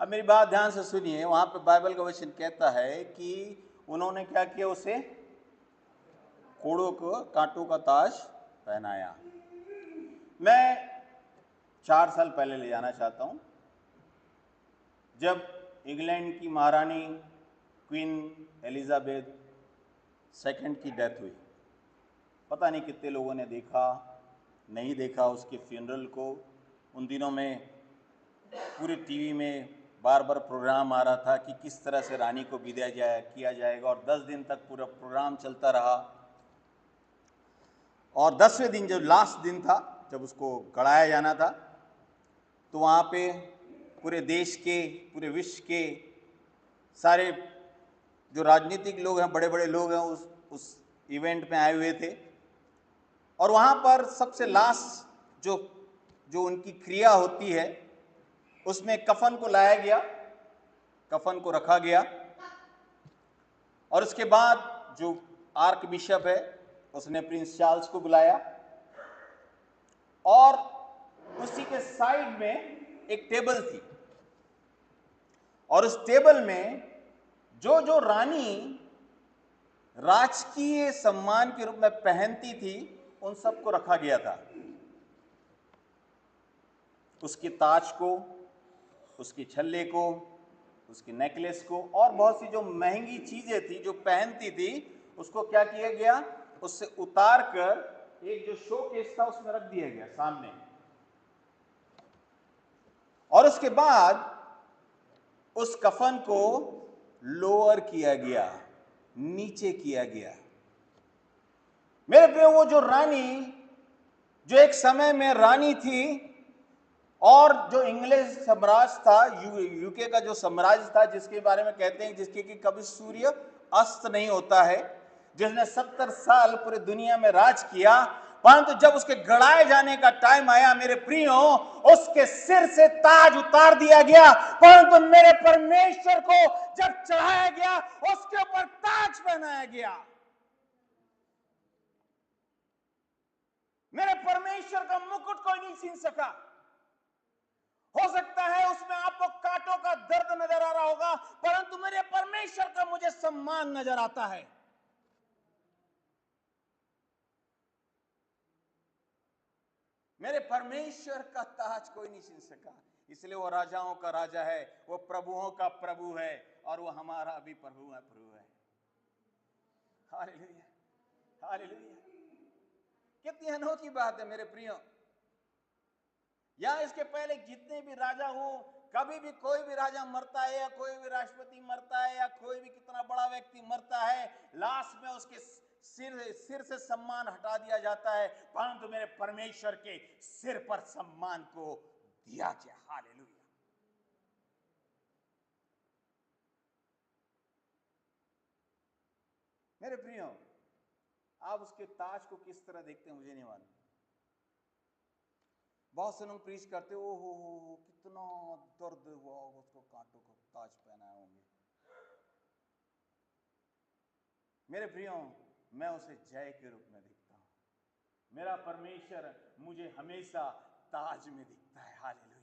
अब मेरी बात ध्यान से सुनिए, वहां पे बाइबल का वचन कहता है कि उन्होंने क्या किया, उसे कोड़ों को कांटों का ताज पहनाया। मैं 4 साल पहले ले जाना चाहता हूं, जब इंग्लैंड की महारानी क्वीन एलिजाबेथ सेकंड की डेथ हुई। पता नहीं कितने लोगों ने देखा, नहीं देखा उसके फ्यूनरल को। उन दिनों में पूरे टीवी में बार बार प्रोग्राम आ रहा था कि किस तरह से रानी को विदाई किया जाएगा, और 10 दिन तक पूरा प्रोग्राम चलता रहा। और 10वें दिन जो लास्ट दिन था, जब उसको गड़ाया जाना था, तो वहाँ पे पूरे देश के, पूरे विश्व के सारे जो राजनीतिक लोग हैं, बड़े बड़े लोग हैं, उस इवेंट में आए हुए थे। और वहाँ पर सबसे लास्ट जो उनकी क्रिया होती है, उसमें कफन को लाया गया, कफन को रखा गया, और उसके बाद जो आर्क बिशप है उसने प्रिंस चार्ल्स को बुलाया, और उसी के साइड में एक टेबल थी, और उस टेबल में जो जो रानी राजकीय सम्मान के रूप में पहनती थी, उन सबको रखा गया था। उसके ताज को, उसके छल्ले को, उसके नेकलेस को, और बहुत सी जो महंगी चीजें थी जो पहनती थी, उसको क्या किया गया, उससे उतार कर एक जो शोकेस था उसमें रख दिया गया सामने। और उसके बाद उस कफन को लोअर किया गया, नीचे किया गया। मेरे प्रियो, वो जो रानी, जो एक समय में रानी थी, और जो इंग्लिश साम्राज्य था, यूके का जो साम्राज्य था, जिसके बारे में कहते हैं जिसके कि कभी सूर्य अस्त नहीं होता है, जिसने 70 साल पूरे दुनिया में राज किया, परंतु जब उसके गड़ाए जाने का टाइम आया, मेरे प्रियो, उसके सिर से ताज उतार दिया गया, परंतु मेरे परमेश्वर को जब चढ़ाया गया, उसके ऊपर ताज पहनाया गया। मेरे परमेश्वर का मुकुट कोई नहीं छीन सका। हो सकता है उसमें आपको कांटों का दर्द नजर आ रहा होगा, परंतु मेरे परमेश्वर का मुझे सम्मान नजर आता है। मेरे परमेश्वर का ताज कोई नहीं छीन सका, इसलिए वो राजाओं का राजा है, वो प्रभुओं का प्रभु है, और वो हमारा भी प्रभु है। Hallelujah, hallelujah. कितनी अनोखी बात है मेरे प्रियो। या इसके पहले जितने भी राजा हो, कभी भी कोई भी राजा मरता है, या कोई भी राष्ट्रपति मरता है, या कोई भी कितना बड़ा व्यक्ति मरता है, लास्ट में उसके सिर से सम्मान हटा दिया जाता है, परंतु मेरे परमेश्वर के सिर पर सम्मान को दिया गया। हालेलुया। मेरे प्रियो, आप उसके ताज को किस तरह देखते हैं मुझे नहीं मालूम। बहुत से लोग प्रीच करते हो कितना दर्द हुआ होगा, उसको कांटों का ताज पहनाए होंगे। मेरे प्रियो, मैं उसे जय के रूप में देखता हूं। मेरा परमेश्वर मुझे हमेशा ताज में दिखता है। हालेलुया।